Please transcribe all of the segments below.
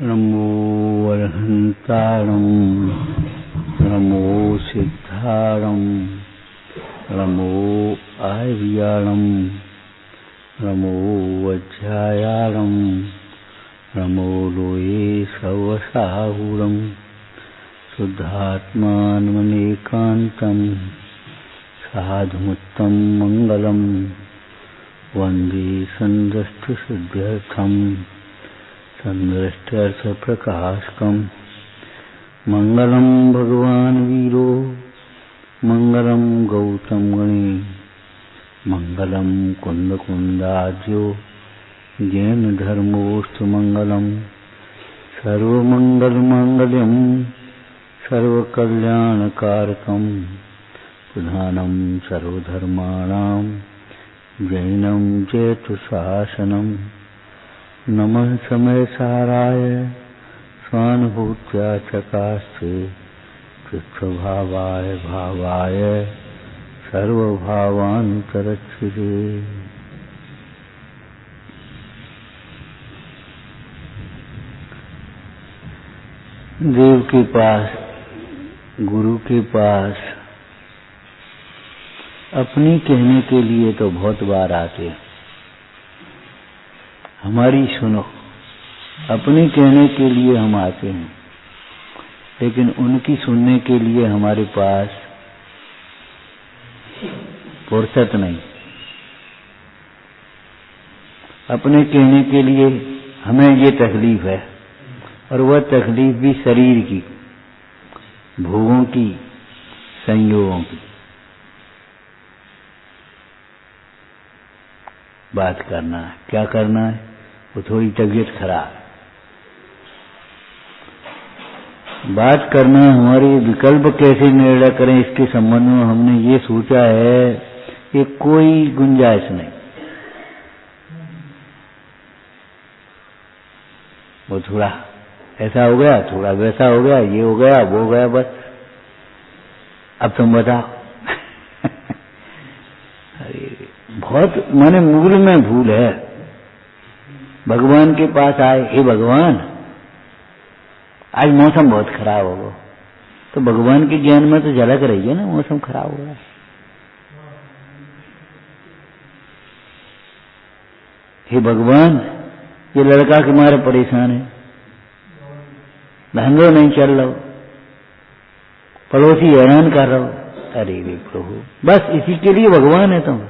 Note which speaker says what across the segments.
Speaker 1: नमो अर्हन्तारं नमो सिद्धारं नमो आर्याणं नमो वज्रायाणं नमो लोये सवसाहुरं शुद्धात्मानमनेकान्तं साधुमुत्तम मंगलम वंदे संदष्टसिद्ध्यर्थं संदृष्टर्थप्रकाशकम् मंगलम भगवान वीरो मंगलम गौतम गणे मंगलम कुंदकुंदाज्यो जैन धर्मोस्तु मंगलम सर्वमंगलमांगल्यम सर्वकल्याणकारकम् प्रधानम सर्वधर्माणां जैनम चेतुशासनम् नमः समयसाराय स्वानुभूत्या चकास्ते कृच्छ्रभावाय भावाय सर्वभावान्तरच्छिदे। देव के पास, गुरु के पास अपनी कहने के लिए तो बहुत बार आते हैं। हमारी सुनो, अपनी कहने के लिए हम आते हैं, लेकिन उनकी सुनने के लिए हमारे पास फुर्सत नहीं। अपने कहने के लिए हमें ये तकलीफ है, और वह तकलीफ भी शरीर की, भोगों की, संयोगों की। बात करना है, क्या करना है? वो थोड़ी तबीयत खराब, बात करना है। हमारे विकल्प कैसे निर्णय करें इसके संबंध में हमने ये सोचा है कि कोई गुंजाइश नहीं। वो थोड़ा ऐसा हो गया, थोड़ा वैसा हो गया, ये हो गया, वो हो गया, बस अब तुम बताओ। अरे बहुत माने मूल में भूल है। भगवान के पास आए, हे भगवान आज मौसम बहुत खराब होगा, तो भगवान के ज्ञान में तो झलक रही है ना, मौसम खराब हो रहा है। हे भगवान ये लड़का के मारे परेशान है, धंधो नहीं चल रहा, पड़ोसी हैरान कर रहा हो। अरे रे प्रभु, बस इसी के लिए भगवान है तुम।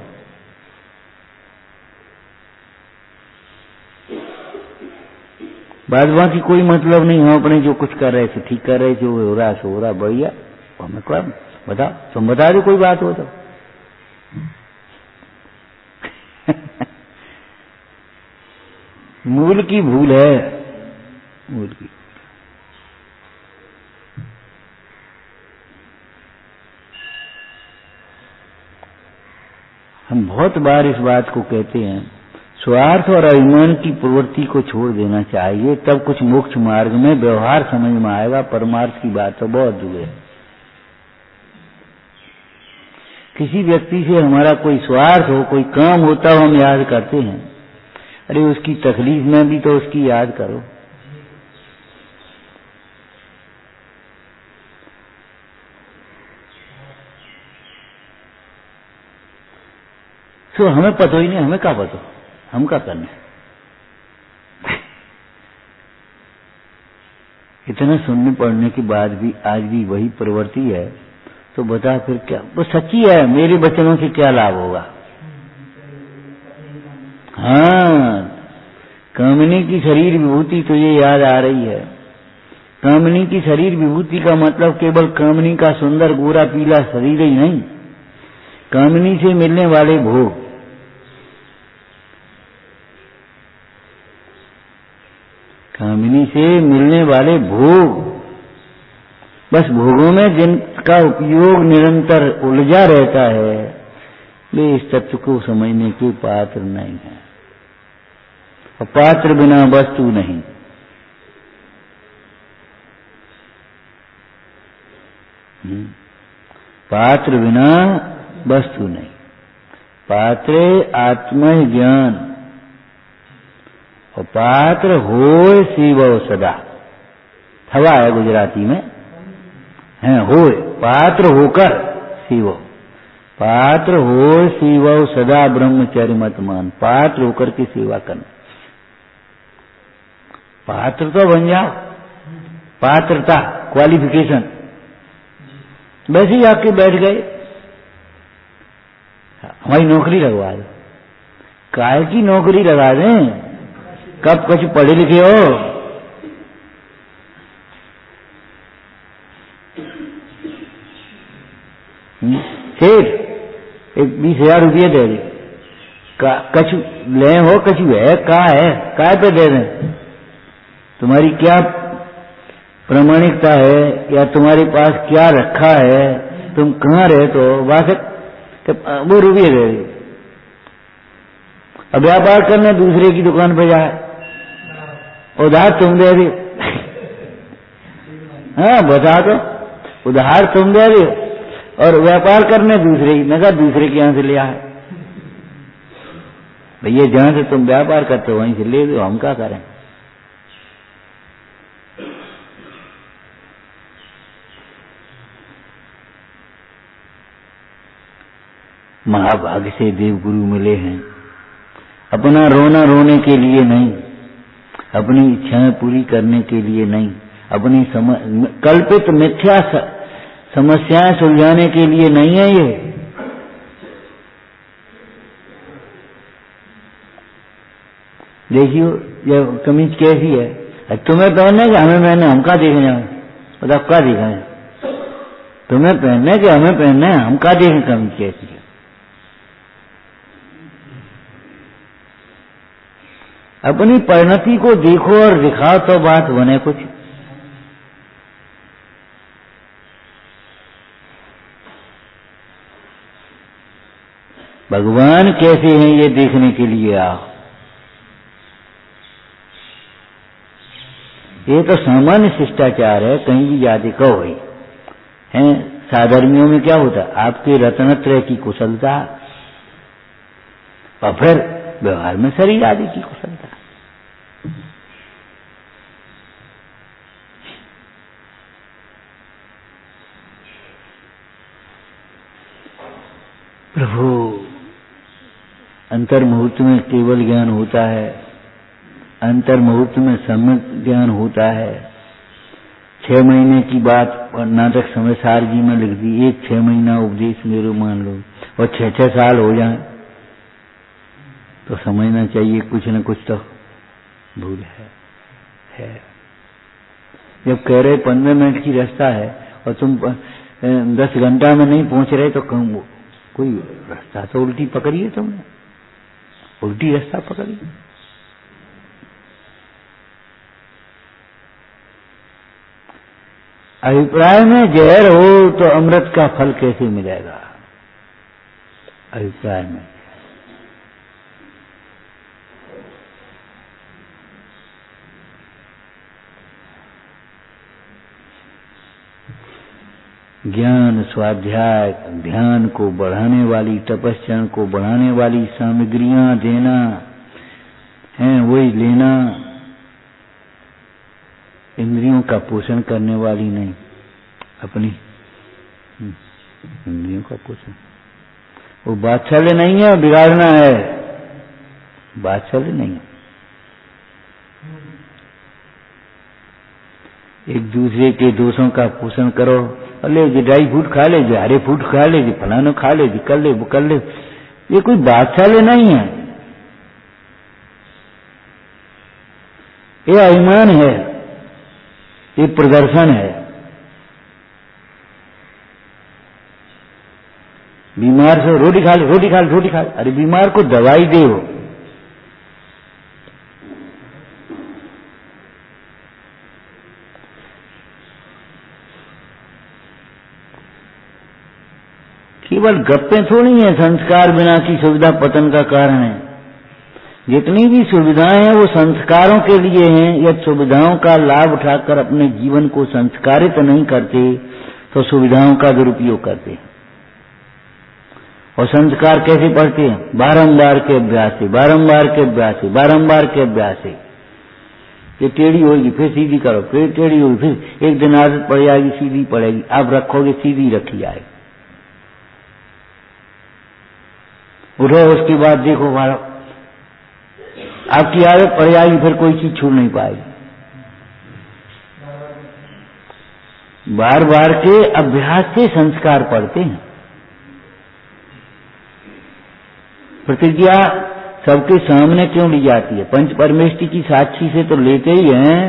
Speaker 1: बाद बाकी कोई मतलब नहीं। हम अपने जो कुछ कर रहे थे ठीक कर रहे, जो हो रहा सो हो रहा, बढ़िया। हमें क्या बताओ, तुम बता दो कोई बात हो तो। मूल की भूल है, मूल की। हम बहुत बार इस बात को कहते हैं, स्वार्थ और अभिमान की प्रवृत्ति को छोड़ देना चाहिए, तब कुछ मोक्ष मार्ग में व्यवहार समझ में आएगा। परमार्थ की बात तो बहुत दूर है। किसी व्यक्ति से हमारा कोई स्वार्थ हो, कोई काम होता हो, हम याद करते हैं। अरे उसकी तकलीफ में भी तो उसकी याद करो। तो हमें पता ही नहीं, हमें क्या पता, हम क्या करने। इतना सुनने पढ़ने के बाद भी आज भी वही प्रवृत्ति है, तो बता फिर क्या। वो सच्ची है, मेरे वचनों से क्या लाभ होगा। हाँ, कामिनी की शरीर विभूति तो ये याद आ रही है। कामिनी की शरीर विभूति का मतलब केवल कामिनी का सुंदर गोरा पीला शरीर ही नहीं, कामिनी से मिलने वाले भोग। कामिनी से मिलने वाले भोग, बस भोगों में जिनका उपयोग निरंतर उलझा रहता है, वे इस तत्व को समझने के पात्र नहीं है। और पात्र बिना वस्तु नहीं। पात्र बिना वस्तु नहीं। पात्रे आत्म ज्ञान, और पात्र होय शिवो सदा, थवा है गुजराती में, है होय, पात्र होकर शिवो, पात्र होय शिवो सदा ब्रह्मचर्य मत मान, पात्र होकर की सेवा करना। पात्र तो बन जाओ, पात्रता क्वालिफिकेशन, वैसे ही आके बैठ गए, हमारी नौकरी लगवा दो, काय की नौकरी लगा दें, कब कुछ पढ़े लिखे हो, फिर एक 20,000 रुपये दे दे, कछु ले हो कछु है, काय पे दे दें, तुम्हारी क्या प्रामाणिकता है या तुम्हारे पास क्या रखा है, तुम कहाँ रहते हो, वासक वो रुपये दे दी। अब व्यापार करने दूसरे की दुकान पे जाए, उधार तुम दे दी, हाँ बता दो, उधार तुम दे दी और व्यापार करने दूसरे की, मैं दूसरे के यहां से लिया है भैया, जहां से तुम व्यापार करते हो वहीं से ले दो, हम क्या करें। महाभाग्य से देवगुरु मिले हैं, अपना रोना रोने के लिए नहीं, अपनी इच्छाएं पूरी करने के लिए नहीं, अपनी कल्पित मिथ्या समस्याएं सुलझाने के लिए नहीं है ये। देखियो ये कमीज कैसी है, तुम्हें पहनने के हमें पहनने, हम क्या देखने जाए, बताओ क्या देखा है, तुम्हें पहनने के हमें पहनने, हम क्या देखें कमीज कैसी है। अपनी परिणति को देखो और दिखाओ तो बात बने कुछ। भगवान कैसे हैं ये देखने के लिए आओ। ये तो सामान्य शिष्टाचार है, कहीं भी जाते कहो भाई हैं। साधर्मियों में क्या होता, आपके रत्नत्रय की कुशलता और फिर व्यवहार में शरीर आदि की कुशलता। प्रभु अंतर मुहूर्त में केवल ज्ञान होता है, अंतर मुहूर्त में सम्यक ज्ञान होता है। 6 महीने की बात नाटक समयसार जी में लिख दी, एक 6 महीना उपदेश मेरे मान लो और 6-6 साल हो जाए तो समझना चाहिए कुछ न कुछ तो भूल है। जब कह रहे 15 मिनट की रास्ता है और तुम 10 घंटा में नहीं पहुंच रहे तो कोई रास्ता तो उल्टी पकड़ी है तुमने, उल्टी रास्ता पकड़ी। अभिप्राय में जहर हो तो अमृत का फल कैसे मिलेगा। अभिप्राय में ज्ञान स्वाध्याय ध्यान को बढ़ाने वाली, तपस्या को बढ़ाने वाली सामग्रियां देना है, वही लेना। इंद्रियों का पोषण करने वाली नहीं, अपनी इंद्रियों का पोषण। वो बात्सल्य नहीं है, बिगाड़ना है, बात्सल्य नहीं है। एक दूसरे के दोषों का पोषण करो, ले जी ड्राई फ्रूट खा ले जी, हरे फ्रूट खा ले जी, फलाना खा ले जी, कर ले वो कर ले, ये कोई बादशाह नहीं है, ये अभिमान है, ये प्रदर्शन है। बीमार से रोटी खा ले, रोटी खा ले, रोटी खा ले, अरे बीमार को दवाई दे हो। केवल गप्पे थोड़ी है, संस्कार बिना की सुविधा पतन का कारण है। जितनी भी सुविधाएं हैं वो संस्कारों के लिए हैं। यदि सुविधाओं का लाभ उठाकर अपने जीवन को संस्कारित नहीं करते तो सुविधाओं का दुरुपयोग करते हैं। और संस्कार कैसे पढ़ते हैं? बारंबार के अभ्यास से, बारंबार के अभ्यास से, बारंबार के अभ्यास से। कि टेढ़ी होगी फिर सीधी करो, फिर टेढ़ी होगी, फिर एक दिन आदत पड़ जाएगी सीधी पड़ेगी, अब रखोगे सीधी रखी जाएगी। उठो उसके बाद देखो मारो, आपकी आदत पड़ जाएगी, फिर कोई चीज छू नहीं पाएगी। बार बार के अभ्यास से संस्कार पड़ते हैं। प्रतिज्ञा सबके सामने क्यों ली जाती है? पंच परमेष्टि की साक्षी से तो लेते ही हैं,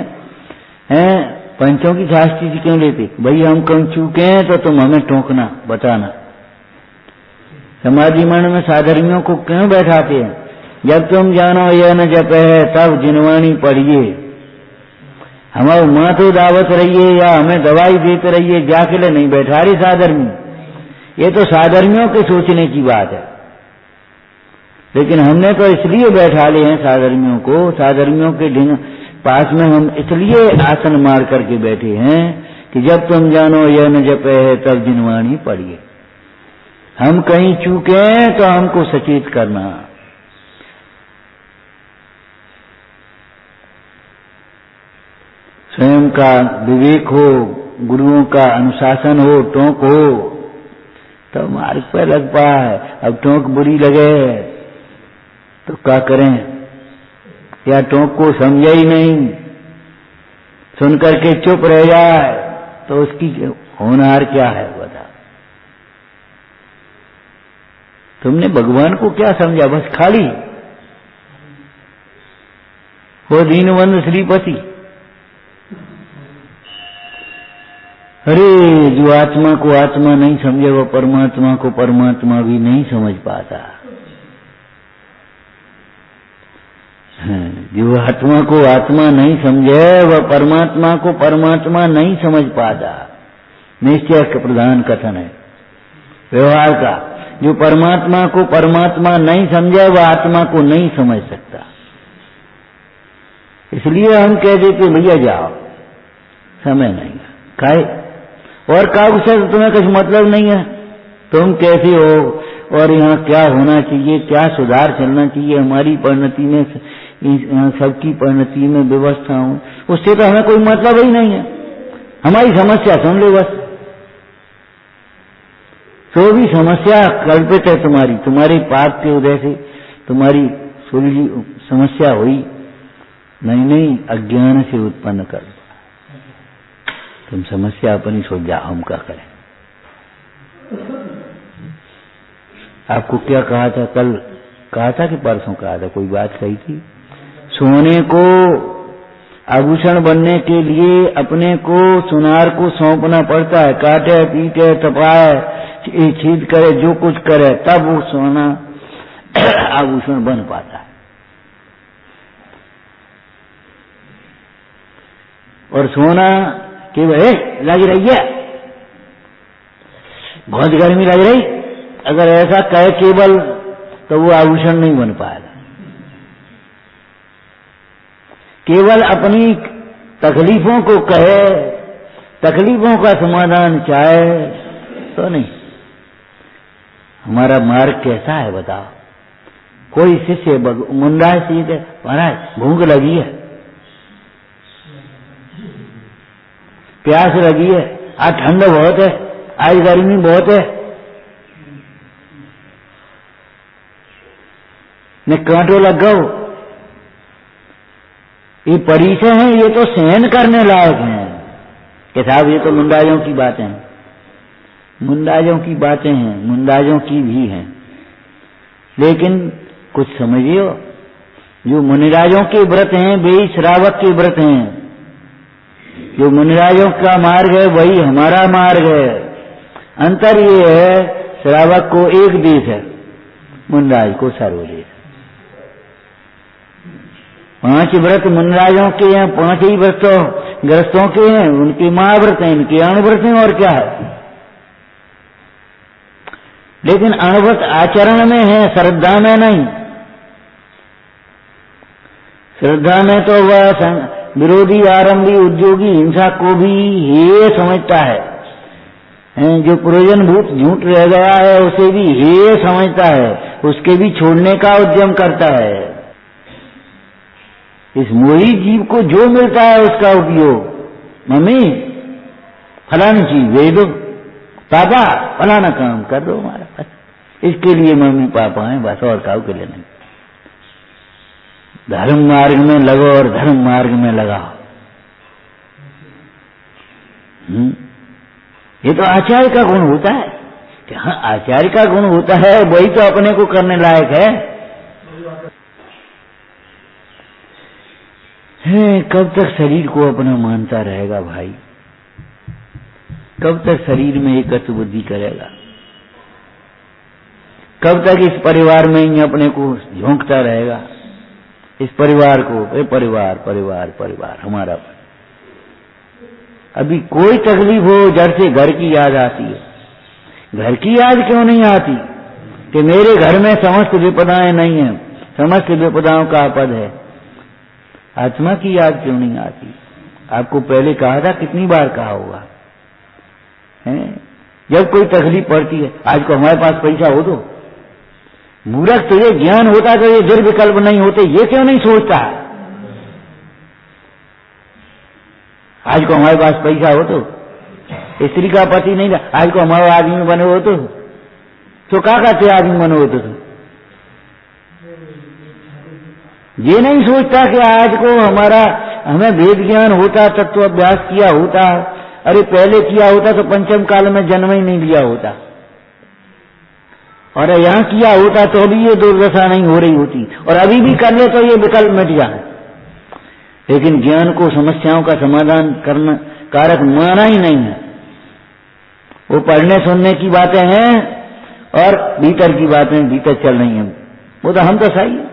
Speaker 1: पंचों की साक्षी से क्यों लेते? भाई हम कहीं चूके हैं तो तुम हमें टोकना, बताना। समाधि मन में साधर्मियों को क्यों बैठाते हैं? जब तुम जानो यह न जप है तब जिनवाणी पढ़िए, हमारे माथो दावत रहिए या हमें दवाई देते रहिए, जाके ले नहीं बैठा रहे साधर्मी। ये तो साधर्मियों के सोचने की बात है, लेकिन हमने तो इसलिए बैठा लिए हैं साधर्मियों को, साधर्मियों के पास में हम इसलिए आसन मार करके बैठे हैं कि जब तुम जानो यह न जप है तब जिनवाणी पढ़िए। हम कहीं चूके हैं तो हमको सचेत करना। स्वयं का विवेक हो, गुरुओं का अनुशासन हो, टोंक हो, तो मार्ग पर लग पाए। अब टोंक बुरी लगे तो क्या करें? या टोंक को समझे ही नहीं, सुन करके चुप रह जाए तो उसकी होनहार क्या है बता? तुमने भगवान को क्या समझा? बस खाली वो दीनबंधु श्रीपति। अरे जो आत्मा को आत्मा नहीं समझे वो परमात्मा को परमात्मा भी नहीं समझ पाता। जो आत्मा को आत्मा नहीं समझे वह परमात्मा को परमात्मा नहीं समझ पाता। निश्चय का प्रधान कथन है व्यवहार का। जो परमात्मा को परमात्मा नहीं समझे वह आत्मा को नहीं समझ सकता। इसलिए हम कह देते भैया जाओ, समय नहीं है, खाए और कागज से तुम्हें कुछ मतलब नहीं है, तुम कैसे हो और यहाँ क्या होना चाहिए, क्या सुधार चलना चाहिए हमारी परिणति में, सबकी परिणति में व्यवस्था हो, उससे तो हमें कोई मतलब ही नहीं है। हमारी समस्या सुन लो बस। तो भी समस्या कल्पित है तुम्हारी, तुम्हारे पाप के उदय से तुम्हारी सुलझी समस्या हुई नहीं, अज्ञान से उत्पन्न कर। तुम समस्या अपनी सुलझा, हम क्या करें? आपको क्या कहा था? कल कहा था कि परसों कहा था, कोई बात कही थी। सोने को आभूषण बनने के लिए अपने को सुनार को सौंपना पड़ता है, काटे पीटे तपाए छीद करे जो कुछ करे तब वो सोना आभूषण बन पाता है। और सोना केवल लग रही है, बहुत गर्मी लग रही, अगर ऐसा कहे केवल तो वो आभूषण नहीं बन पाएगा। केवल अपनी तकलीफों को कहे, तकलीफों का समाधान चाहे तो नहीं। हमारा मार्ग कैसा है बताओ? कोई शिष्य मुंडा सीधे महाराज भूख लगी है, प्यास लगी है, आज ठंड बहुत है, आज गर्मी बहुत है, ने कांटो लग गो। ये परिचय हैं, ये तो सहन करने लायक हैं कि साहब ये तो मुंडाजों की बातें हैं, मुंडाजों की बातें हैं, मुंडाजों की भी हैं। लेकिन कुछ समझियो, जो मुनिराजों के व्रत हैं वे श्रावक के व्रत हैं। जो मुनिराजों का मार्ग है वही हमारा मार्ग है। अंतर ये है, श्रावक को एक देश है, मुनिराज को सर्वदेश। 5 व्रत मुनिराजों के हैं, 5 ही व्रत ग्रस्तों के हैं, उनके महाव्रत हैं, इनके अणुव्रत हैं, और क्या है। लेकिन अणुव्रत आचरण में है, श्रद्धा में नहीं। श्रद्धा में तो वह विरोधी आरंभी उद्योगी हिंसा को भी हे समझता है, जो प्रयोजनभूत झूठ रह गया है उसे भी हे समझता है, उसके भी छोड़ने का उद्यम करता है। इस मोही जीव को जो मिलता है उसका उपयोग, मम्मी फलानी चीज भेज दो, पापा फलाना काम कर दो हमारा, बस इसके लिए मम्मी पापा हैं, बस और काऊ के लिए नहीं। धर्म मार्ग में लगो और धर्म मार्ग में लगाओ। ये तो आचार्य का गुण होता है। हाँ, आचार्य का गुण होता है, वही तो अपने को करने लायक है। कब तक शरीर को अपना मानता रहेगा भाई? कब तक शरीर में एकत्व बुद्धि करेगा? कब तक इस परिवार में ही अपने को झोंकता रहेगा? इस परिवार को परिवार परिवार परिवार हमारा। अभी कोई तकलीफ हो जड़ से घर की याद आती है। घर की याद क्यों नहीं आती? कि मेरे घर में समस्त विपदाएं नहीं है, समस्त विपदाओं का पद है। आत्मा की याद क्यों नहीं आती? आपको पहले कहा था, कितनी बार कहा होगा, जब कोई तकलीफ पड़ती है। आज को हमारे पास पैसा हो तो मूर्ख, तुझे ज्ञान होता तो ये दुर्विकल्प नहीं होते, ये क्यों नहीं सोचता? आज को हमारे पास पैसा हो तो स्त्री का पति नहीं था, आज को हमारे आदमी बने हो तो क्या कहते आदमी बने हो तो ये नहीं सोचता कि आज को हमें वेद ज्ञान होता, तत्व अभ्यास किया होता, अरे पहले किया होता तो पंचम काल में जन्म ही नहीं लिया होता, और यहाँ किया होता तो अभी ये दुर्दशा नहीं हो रही होती, और अभी भी कर ले तो ये विकल्प मिट जाए। लेकिन ज्ञान को समस्याओं का समाधान करना कारक माना ही नहीं है। वो पढ़ने सुनने की बातें हैं और भीतर की बातें भीतर चल रही हैं। वो तो हम तो सही है,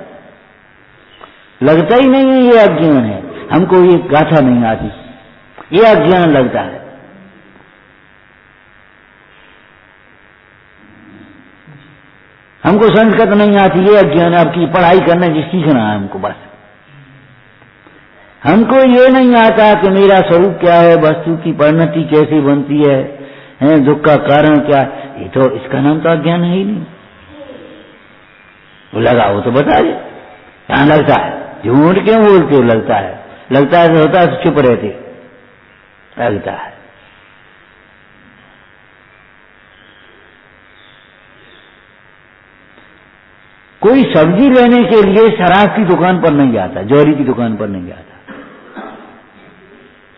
Speaker 1: लगता ही नहीं है ये अज्ञान है। हमको ये गाथा नहीं आती, ये अज्ञान लगता है। हमको संस्कृत नहीं आती, ये अज्ञान। आपकी पढ़ाई करना जी सीखना है हमको, बस हमको ये नहीं आता कि मेरा स्वरूप क्या है, वस्तु की परिणति कैसे बनती है, दुख का कारण क्या। ये तो इसका नाम तो अज्ञान है ही नहीं। वो लगा वो तो बता दे, कहाँ लगता है? झूठ क्यों बोलते हो? लगता है तो होता है, चुप रहते, लगता है। कोई सब्जी लेने के लिए शराब की दुकान पर नहीं जाता, जौहरी की दुकान पर नहीं जाता।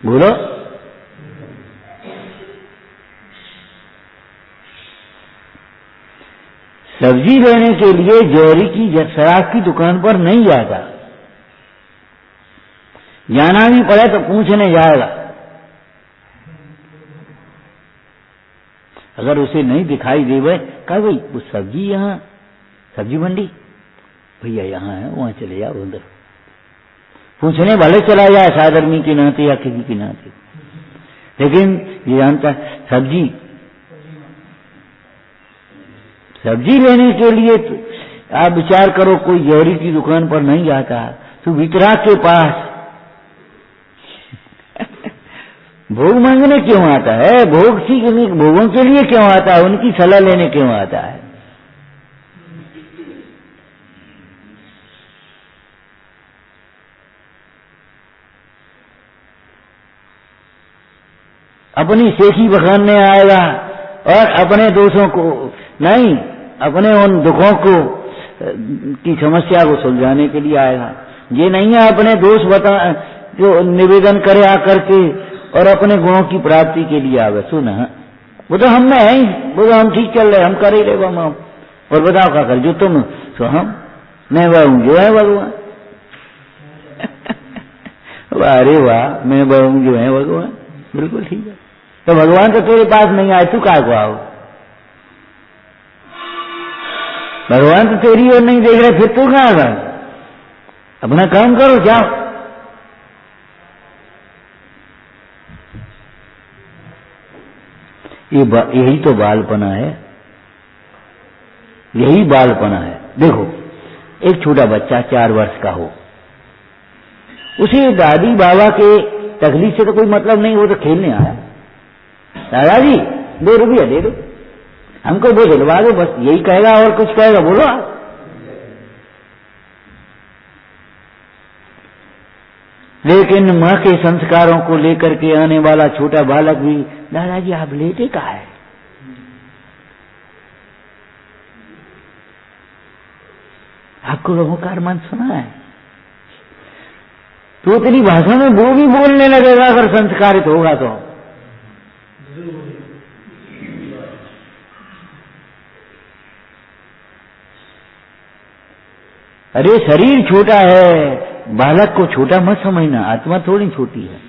Speaker 1: बोलो, सब्जी लेने के लिए जौहरी की शराब की दुकान पर नहीं जाता। जाना भी पड़े तो पूछने जाएगा। अगर उसे नहीं दिखाई देवे, कहा भाई वो सब्जी यहाँ सब्जी मंडी भैया यहाँ है, वहां चले जाओ उधर। पूछने भले चला जाए साधर्मी के नाते या किसी के नाते, लेकिन ये जानता है सब्जी लेने के लिए तो आप विचार करो, कोई जौहरी की दुकान पर नहीं जाता तो वितराग के पास भोग मांगने क्यों आता है? भोगों के लिए क्यों आता है? उनकी सलाह लेने क्यों आता है? अपनी सेखी बखानने आएगा और अपने दोषों को नहीं, अपने उन दुखों को की समस्या को सुलझाने के लिए आएगा। ये नहीं है अपने दोष बता जो निवेदन करे आकर के और अपने गुणों की प्राप्ति के लिए आवे। सुन, वो तो हम में है ही, वो तो हम ठीक चल रहे, हम कर ही रहे हम। और बताओ क्या कर, जो तुम सो हम, मैं वह हूं जो है भगवान। अरे वाह, मैं वह हूं जो है भगवान, बिल्कुल ठीक है। तो भगवान तो तेरे पास नहीं आए, तू काय को आओ? भगवान तो तेरी ओर नहीं देख रहे, फिर तू कहाँ गए? अपना काम करो, जाओ। यही तो बालपना है, यही बालपना है। देखो, एक छोटा बच्चा 4 वर्ष का हो, उसे दादी बाबा के तकलीफ से तो कोई मतलब नहीं, वो तो खेलने आया। दादाजी 2 रुपया दे दो, हमको वो दिलवा दो, बस यही कहेगा और कुछ कहेगा? बोलो। लेकिन माँ के संस्कारों को लेकर के आने वाला छोटा बालक भी, दादाजी आप लेटे कहाँ है? आपको ओंकार मंत्र सुना है? तो तेरी भाषा में वो भी बोलने लगेगा अगर संस्कारित होगा तो। अरे शरीर छोटा है, बालक को छोटा मत समझना, आत्मा थोड़ी छोटी है।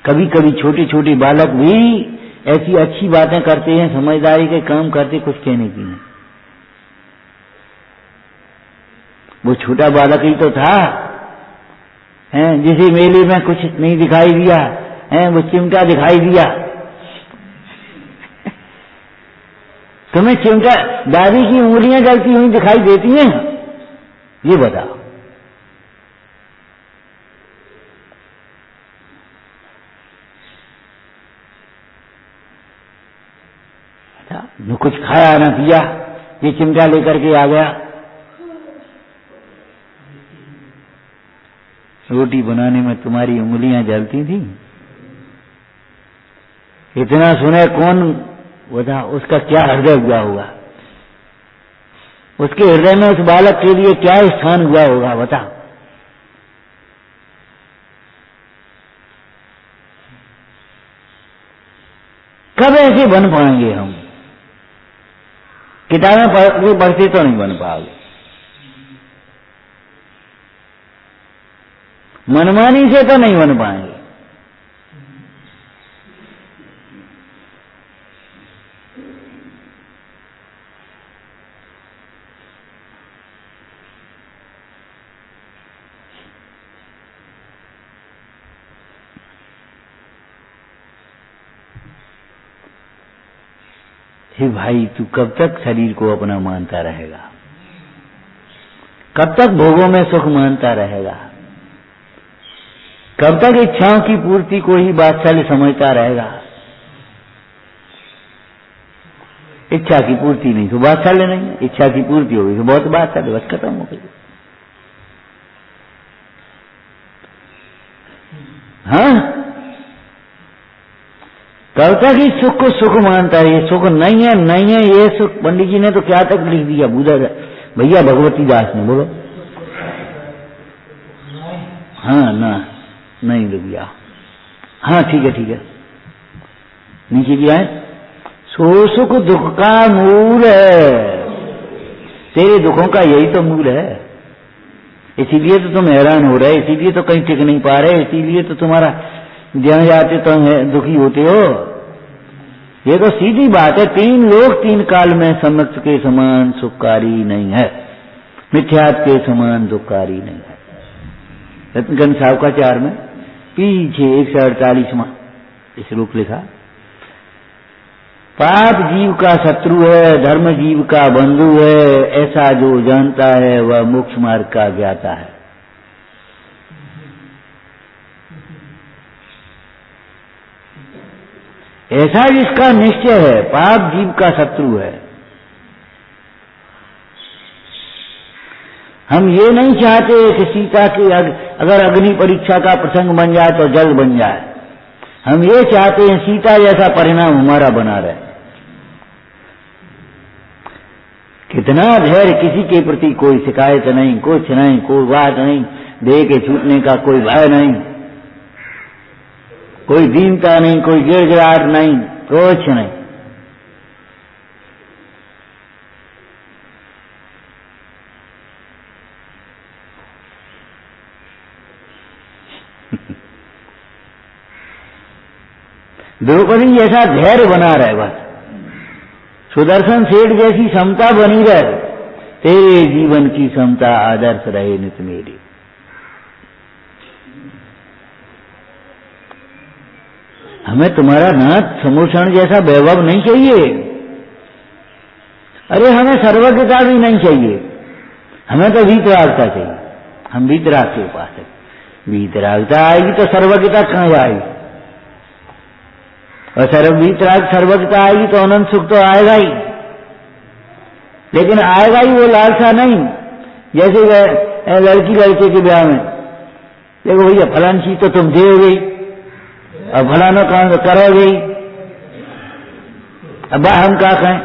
Speaker 1: कभी कभी छोटे छोटे बालक भी ऐसी अच्छी बातें करते हैं, समझदारी के काम करते, कुछ कहने की नहीं। वो छोटा बालक ही तो था, हैं, जिसे मेले में कुछ नहीं दिखाई दिया, हैं, वो चिमटा दिखाई दिया। तुम्हें चिमटा दादी की उंगलियां जलती हुई दिखाई देती हैं? ये बताओ। न कुछ खाया न पिया, ये चिमटा लेकर के आ गया। रोटी बनाने में तुम्हारी उंगलियां जलती थी? इतना सुने कौन बता, उसका क्या हृदय हुआ होगा? उसके हृदय में उस बालक के लिए क्या स्थान हुआ होगा बता। कब ऐसे बन पाएंगे हम? किताबें पढ़ते तो नहीं बन पाओगे, मनमानी से तो नहीं बन पाएंगे। हे भाई, तू कब तक शरीर को अपना मानता रहेगा? कब तक भोगों में सुख मानता रहेगा? कब तक इच्छाओं की पूर्ति को ही बादशाह समझता रहेगा? इच्छा की पूर्ति नहीं तो बादशाह नहीं है, इच्छा की पूर्ति होगी तो बहुत बादशाह, बस खत्म हो गई। हाँ, कब तक इस सुख को सुख मानता है? ये सुख नहीं है, नहीं है ये सुख। पंडित जी ने तो क्या तक लिख दिया बुधा भैया भगवती दास ने, बोलो। हाँ ना, नहीं लिख दिया। हाँ ठीक है, ठीक है, नीचे दिया है। सो सुख दुख का मूल है, तेरे दुखों का यही तो मूल है। इसीलिए तो तुम हैरान हो रहे, इसीलिए तो कहीं टिक नहीं पा रहे, इसीलिए तो तुम्हारा जहाँ जाते तो दुखी होते हो। ये तो सीधी बात है, तीन लोग तीन काल में समक्ष के समान सुखकारी नहीं है, मिथ्यात्व के समान दुखकारी नहीं है। रत्नगंज सावकाचार में पीछे 148वां श्लोक लिखा, पाप जीव का शत्रु है, धर्म जीव का बंधु है, ऐसा जो जानता है वह मोक्ष मार्ग का ज्ञाता है। ऐसा जिसका निश्चय है, पाप जीव का शत्रु है। हम ये नहीं चाहते कि सीता की अगर अग्नि परीक्षा का प्रसंग बन जाए तो जल बन जाए। हम ये चाहते हैं सीता जैसा परिणाम हमारा बना रहे। कितना धैर्य, किसी के प्रति कोई शिकायत नहीं, कुछ नहीं, कोई बात नहीं, देह के छूटने का कोई भय नहीं, कोई दीनता नहीं, कोई गिड़गिड़ाहट नहीं, कुछ नहीं। द्रौपदी जैसा धैर्य बना रहे, बस सुदर्शन सेठ जैसी समता बनी रहे, तेरे जीवन की समता आदर्श रहे नित मेरी। हमें तुम्हारा नाथ समोषण जैसा वैभव नहीं चाहिए। अरे हमें सर्वज्ञता भी नहीं चाहिए, हमें तो वीतरागता चाहिए। हम वीतराग के उपासक, वीतरागता आएगी तो सर्वज्ञता कहाँ आएगी? और वीतराग सर्वज्ञता आएगी तो अनंत सुख तो आएगा ही, लेकिन आएगा ही वो लालसा नहीं। जैसे लड़की लड़के के ब्याह में देखो भैया फलान चीज तो तुम दोगे और फलाना काम तो करोगे, अब हम क्या कहें,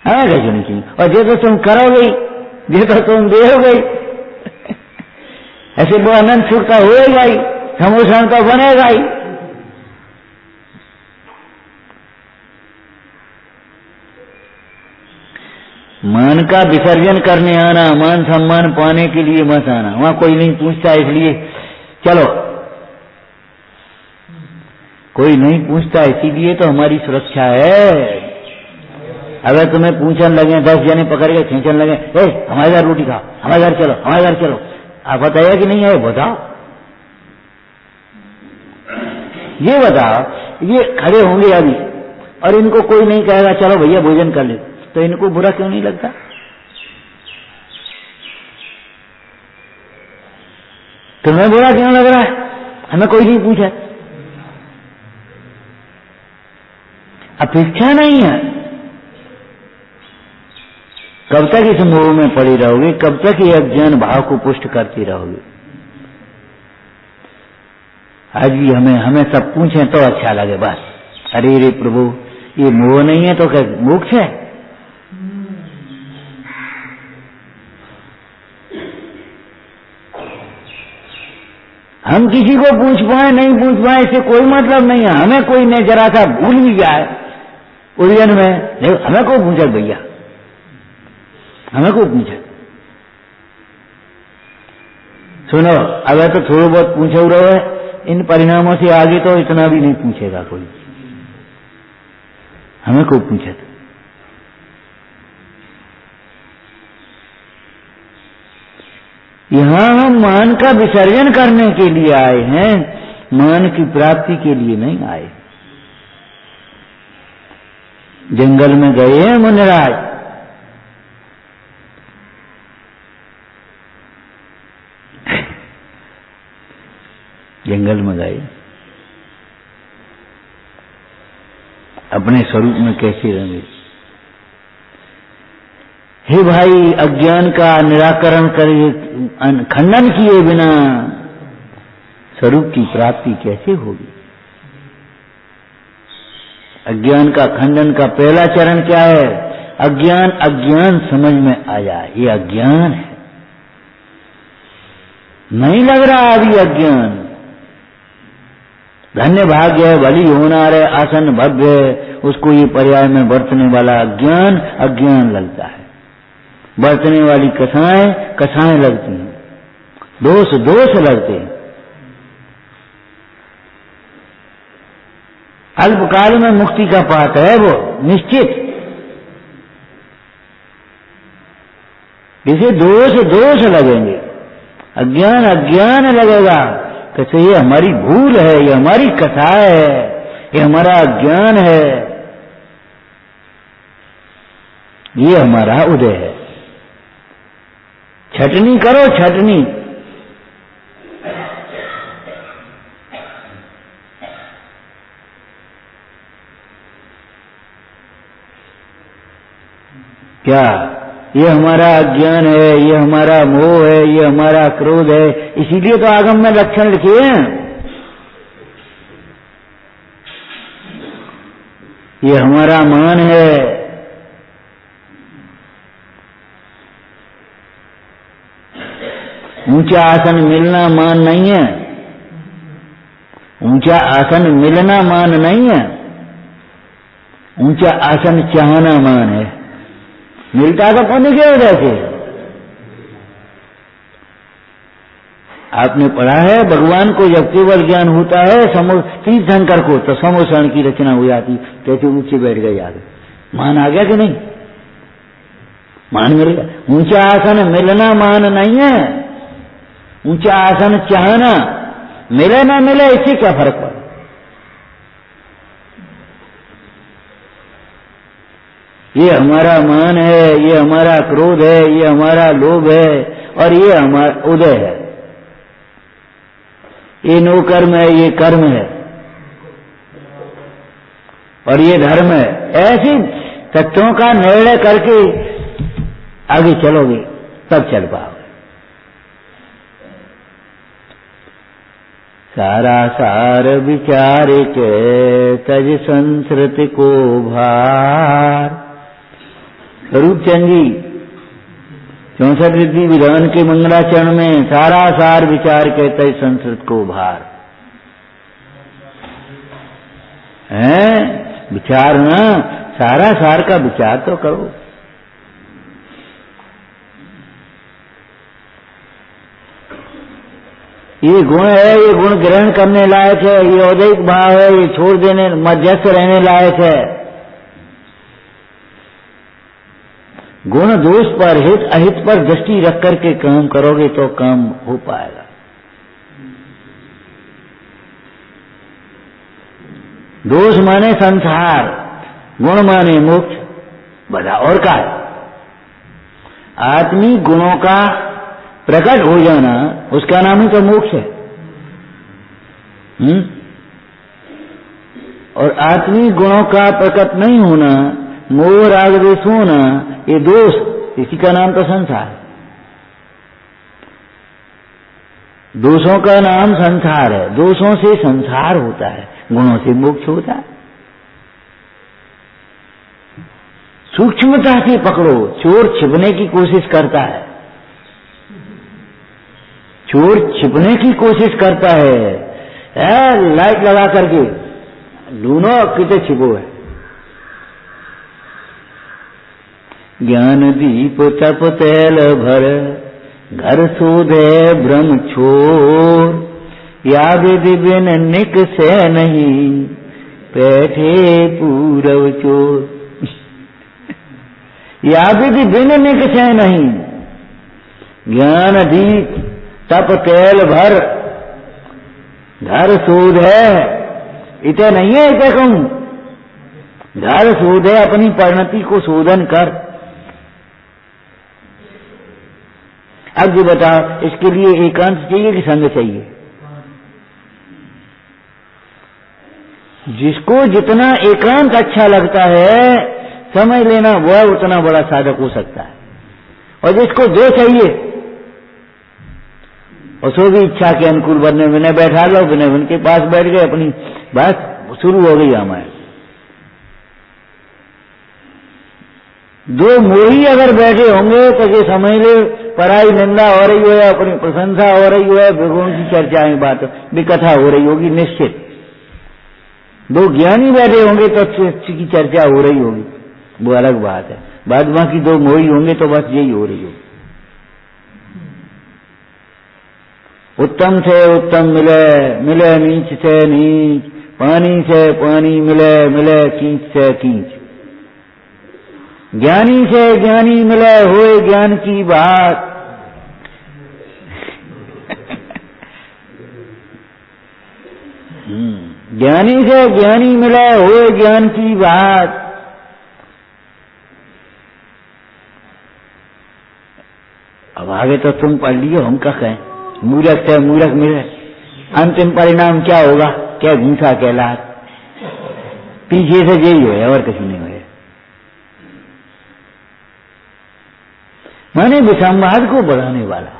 Speaker 1: हमें कैसे नहीं चाहिए, और जो तो तुम करोगे जो तो तुम दोगे, ऐसे वो अनंत सुख का होएगा ही, समोसन तो बनेगा ही। मान का विसर्जन करने आना, मान सम्मान पाने के लिए मत आना, वहां कोई नहीं पूछता, इसलिए चलो कोई नहीं पूछता, इसीलिए तो हमारी सुरक्षा है। अगर तुम्हें पूछने लगे 10 जने पकड़ के खींचने लगे, हमारे घर रोटी खाओ, हमारे घर चलो, हमारे घर चलो, आप बताइए कि नहीं है, बताओ, ये बताओ, ये खड़े होंगे अभी और इनको कोई नहीं कहेगा चलो भैया भोजन कर ले, तो इनको बुरा क्यों नहीं लगता? तुम्हें बुरा क्यों लग रहा है? हमें कोई नहीं पूछा, अपेक्षा नहीं है। कब तक इस मोह में पड़ी रहोगे, कब तक ये अज्ञान भाव को पुष्ट करती रहोगे? आज भी हमें सब पूछें तो अच्छा लगे, बस अरे रे प्रभु ये मोह नहीं है तो क्या मोक्ष है? हम किसी को पूछ पाए नहीं पूछ पाए इससे कोई मतलब नहीं है। हमें कोई ने जरा सा भूल भी जाए उलझन में, देखो हमें को पूछा भैया, हमें को पूछा, सुनो अगर तो थोड़ा बहुत पूछे हो रहे, इन परिणामों से आगे तो इतना भी नहीं पूछेगा कोई, हमें को पूछा था। यहां हम मान का विसर्जन करने के लिए आए हैं, मान की प्राप्ति के लिए नहीं आए। जंगल में गए हैं मुनिराज, जंगल में गए, अपने स्वरूप में कैसे रहेंगे? हे भाई अज्ञान का निराकरण करे, खंडन किए बिना स्वरूप की प्राप्ति कैसे होगी? अज्ञान का खंडन का पहला चरण क्या है? अज्ञान समझ में आ जाए, ये अज्ञान है, नहीं लग रहा अभी अज्ञान। धन्य भाग्य है, भली होना रे, आसन भव्य है, उसको ये पर्याय में बरतने वाला अज्ञान लगता है। बरतने वाली कसाएं लगती हैं, दोष लगते हैं। अल्पकाल में मुक्ति का पाठ है वो निश्चित, इसे दोष लगेंगे, अज्ञान लगेगा, कैसे ये हमारी भूल है, ये हमारी कथा है, ये हमारा अज्ञान है, ये हमारा उदय है। छटनी करो, छटनी। क्या ये हमारा अज्ञान है, ये हमारा मोह है, ये हमारा क्रोध है, इसीलिए तो आगम में लक्षण लिखे हैं। ये हमारा मान है, ऊंचा आसन मिलना मान नहीं है, ऊंचा आसन मिलना मान नहीं है, ऊंचा आसन चाहना मान है। मिलता तो कौन के वजह से? आपने पढ़ा है भगवान को जब केवल ज्ञान होता है तीर्थंकर को, तो समोसन की रचना हो जाती, कैसे ऊंचे बैठ गए आगे, मान आ गया कि नहीं? मान मिल गया। ऊंचा आसन मिलना मान नहीं है, ऊंचा आसन चाहना, मिले ना मिले इससे क्या फर्क पड़ा? ये हमारा मान है, ये हमारा क्रोध है, ये हमारा लोभ है, और ये हमारा उदय है। ये नो कर्म है, ये कर्म है, और ये धर्म है। ऐसी तत्वों का निर्णय करके आगे चलोगे तब चल पाओगे। सारा सार विचार के तज संस्कृति को भार। स्वरूप चंद जी 64 विधि विधान के मंगलाचरण में सारा सार विचार के तज संस्कृत को भार है। विचार ना, सारा सार का विचार तो करो। ये गुण है, ये गुण ग्रहण करने लायक है, ये औदैहिक भाव है, ये छोड़ देने मध्यस्थ रहने लायक है। गुण दोष पर, हित अहित पर दृष्टि रख करके काम करोगे तो काम हो पाएगा। दोष माने संसार, गुण माने मोक्ष, बता और का है। आत्मी गुणों का प्रकट हो जाना, उसका नाम ही तो मोक्ष है। और आत्मी गुणों का प्रकट नहीं होना, मोह राग द्वेष होना, ये दोष, इसी का नाम तो संसार है। दोषों का नाम संसार है। दोषों से संसार होता है, गुणों से मोक्ष होता है। सूक्ष्मता से पकड़ो। चोर छिपने की कोशिश करता है, चोर छिपने की कोशिश करता है, लाइट लगा करके ढूंढो कितने छिपो है। ज्ञान दीप तप तैल भर, घर शोधे ब्रह्म छोर। या विधि बिन निक से नहीं, बैठे पूरव चोर। या विधि बिन निक से नहीं, ज्ञान दीप तप तेल भर, घर सूद है, इते नहीं है। इते कहूं घर सूद है, अपनी परिणति को शोधन कर। अब जो बताओ, इसके लिए एकांत चाहिए कि संग चाहिए? जिसको जितना एकांत अच्छा लगता है, समझ लेना वह उतना बड़ा साधक हो सकता है। और जिसको दो चाहिए, और सो भी इच्छा के अनुकूल बनने में बैठा लो, बिना उनके पास बैठ गए, अपनी बात शुरू हो गई हमारे। दो मोही अगर बैठे होंगे तो ये समझ ले पराई निंदा हो रही हो या अपनी प्रशंसा हो रही हो, भगवान की चर्चा में बात भी कथा हो रही होगी निश्चित। दो ज्ञानी बैठे होंगे तो की चर्चा हो रही होगी, वो अलग बात है। बाद बाकी दो मोही होंगे तो बस यही हो रही होगी। उत्तम से उत्तम मिले, मिले नीच से नीच, पानी से पानी मिले, मिले कींच से कींच। ज्ञानी से ज्ञानी मिले, होए ज्ञान की बात। ज्ञानी से ज्ञानी मिले, होए ज्ञान की बात। अब आगे तो तुम पढ़ लियो, हम क्या कहें। मूर्ख से मूर्ख मिले, अंतिम परिणाम क्या होगा? क्या घूसा कहला, पीछे से यही हो और कुछ नहीं हो। माने विसंवाद को बढ़ाने वाला।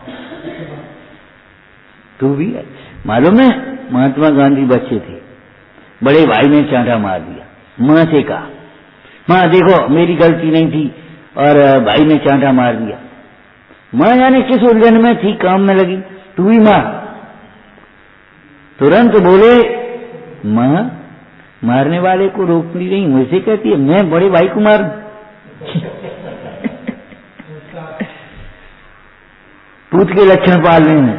Speaker 1: तू भी है, मालूम है महात्मा गांधी बच्चे थे, बड़े भाई ने चांटा मार दिया। मां से कहा, मां देखो मेरी गलती नहीं थी, और भाई ने चांटा मार दिया। मां जाने किस उलझन में थी, काम में लगी, तू ही मार। तुरंत बोले, मां मारने वाले को रोकती नहीं, मुझसे कहती है मैं बड़े भाई को मारूं। पूत के लक्षण पालने में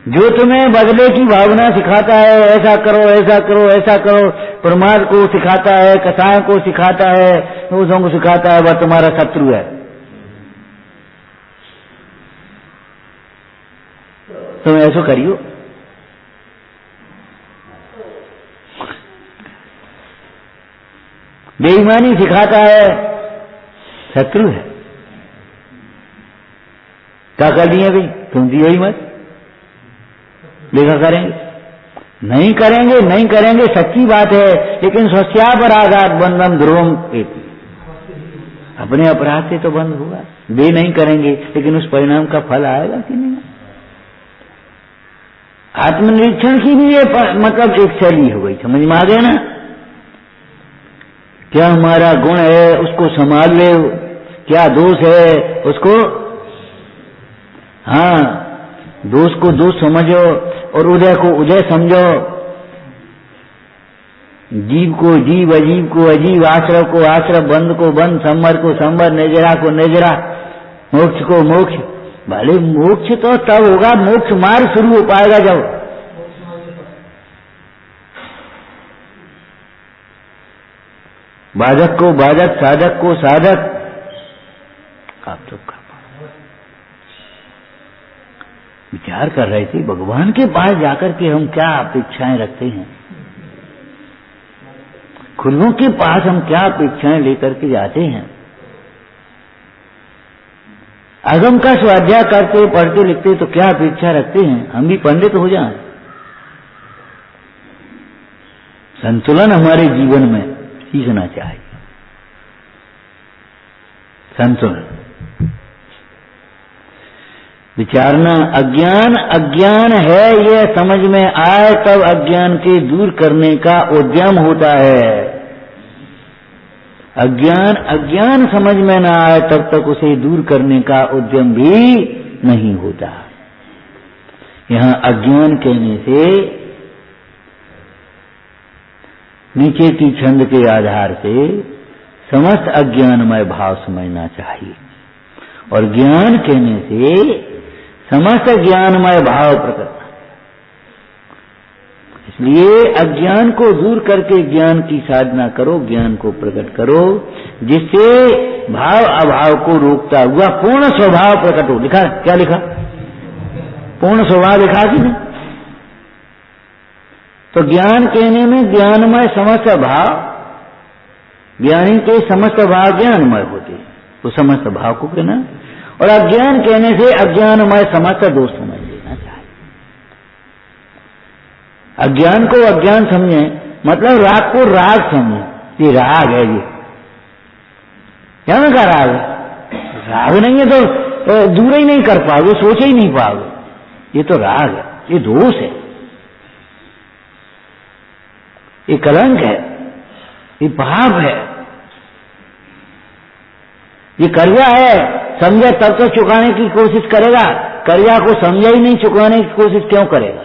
Speaker 1: जो तुम्हें बदले की भावना सिखाता है, ऐसा करो ऐसा करो ऐसा करो, प्रमाद को सिखाता है, कसाय को सिखाता है, दोषों को सिखाता है, वह तुम्हारा शत्रु है। तुम ऐसा करियो। बेईमानी सिखाता है, शत्रु है। क्या कर दिए भाई, तुम दियो ही मत, देखा करेंगे नहीं करेंगे नहीं करेंगे, सच्ची बात है। लेकिन स्वस्यापराधात बंधम ध्रुवम एति, अपने अपराध से तो बंद होगा। वे नहीं करेंगे, लेकिन उस परिणाम का फल आएगा कि नहीं? आत्मनिरीक्षण की भी ये मतलब एक शैली हो गई, समझ में आ गया ना? क्या हमारा गुण है उसको संभाल ले, क्या दोष है उसको, हाँ, दोष को दोष समझो और उदय को उदय समझो, जीव को जीव, अजीव को अजीव, आश्रव को आश्रव, बंद को बंद, संवर को संवर, नेजरा को नेजरा, मोक्ष को मोक्ष। भले मोक्ष तो तब होगा, मोक्ष मार्ग शुरू हो पाएगा जब बाधक को बाधक, साधक को साधक। आप तो विचार कर रहे थे भगवान के पास जाकर के हम क्या अपेक्षाएं रखते हैं, खुदों के पास हम क्या अपेक्षाएं लेकर के जाते हैं। अगम का स्वाध्याय करते पढ़ते लिखते तो क्या अपेक्षा रखते हैं, हम भी पंडित हो जाएं। संतुलन हमारे जीवन में सीखना चाहिए, संतुलन विचारना। अज्ञान अज्ञान है यह समझ में आए तब अज्ञान के दूर करने का उद्यम होता है। अज्ञान अज्ञान समझ में न आए तब तक उसे दूर करने का उद्यम भी नहीं होता। यहां अज्ञान कहने से नीचे की छंद के आधार से समस्त अज्ञानमय भाव समझना चाहिए, और ज्ञान कहने से समस्त ज्ञानमय भाव प्रकट। इसलिए अज्ञान को दूर करके ज्ञान की साधना करो, ज्ञान को प्रकट करो, जिससे भाव अभाव को रोकता हुआ पूर्ण स्वभाव प्रकट हो। लिखा क्या लिखा? पूर्ण स्वभाव लिखा कि नहीं? तो ज्ञान कहने में ज्ञानमय समस्त भाव, ज्ञानी के समस्त भाव ज्ञानमय होते, तो समस्त भाव को कहना। और अज्ञान कहने से अज्ञानमय समस्त दोष समझ लेना चाहिए। अज्ञान को अज्ञान समझे मतलब राग को राग समझे, ये राग है, ये क्या मैं कह राग है? राग नहीं है तो दूर ही नहीं कर पाओगे, सोच ही नहीं पाओगे, ये तो राग है, ये दोष है, ये कलंक है, ये पाप है, ये कर्जा है। समझे तब तो चुकाने की कोशिश करेगा, कर्जा को समझा ही नहीं चुकाने की कोशिश क्यों करेगा?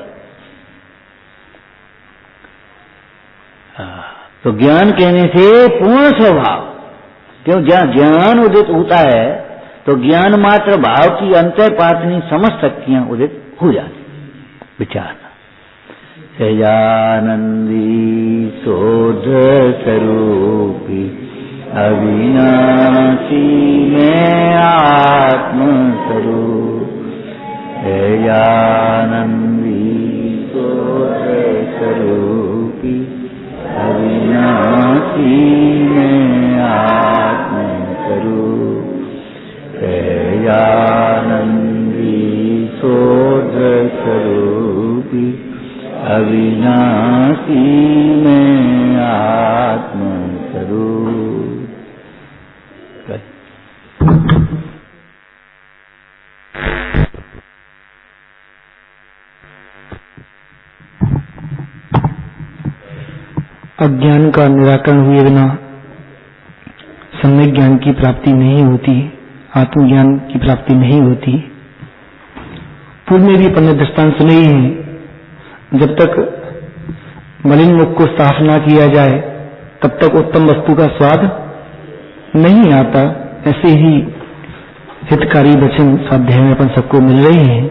Speaker 1: तो ज्ञान कहने से पूर्ण स्वभाव, क्यों जहां ज्ञान उदित होता है तो ज्ञान मात्र भाव की अंतःपातनी समस्त शक्तियां उदित हो जाती। विचारना सहजानंदी शोध स्वरूपी अविनाशी में आत्म स्वरूप, सहजानंदी शोध स्वरूपी अविनाशी में आत्म स्वरूप, सहजानंदी शोध स्वरूपी अविनाशी में आत्म स्वरूप।
Speaker 2: अज्ञान का निराकरण हुए बिना सम्यक ज्ञान की प्राप्ति नहीं होती, आत्मज्ञान की प्राप्ति नहीं होती। पूर्व में भी अपने दृष्टांत सुने ही हैं, जब तक मलिन मुख को साफ ना किया जाए तब तक उत्तम वस्तु का स्वाद नहीं आता। ऐसे ही हितकारी वचन स्वाध्याय में अपन सबको मिल रहे हैं।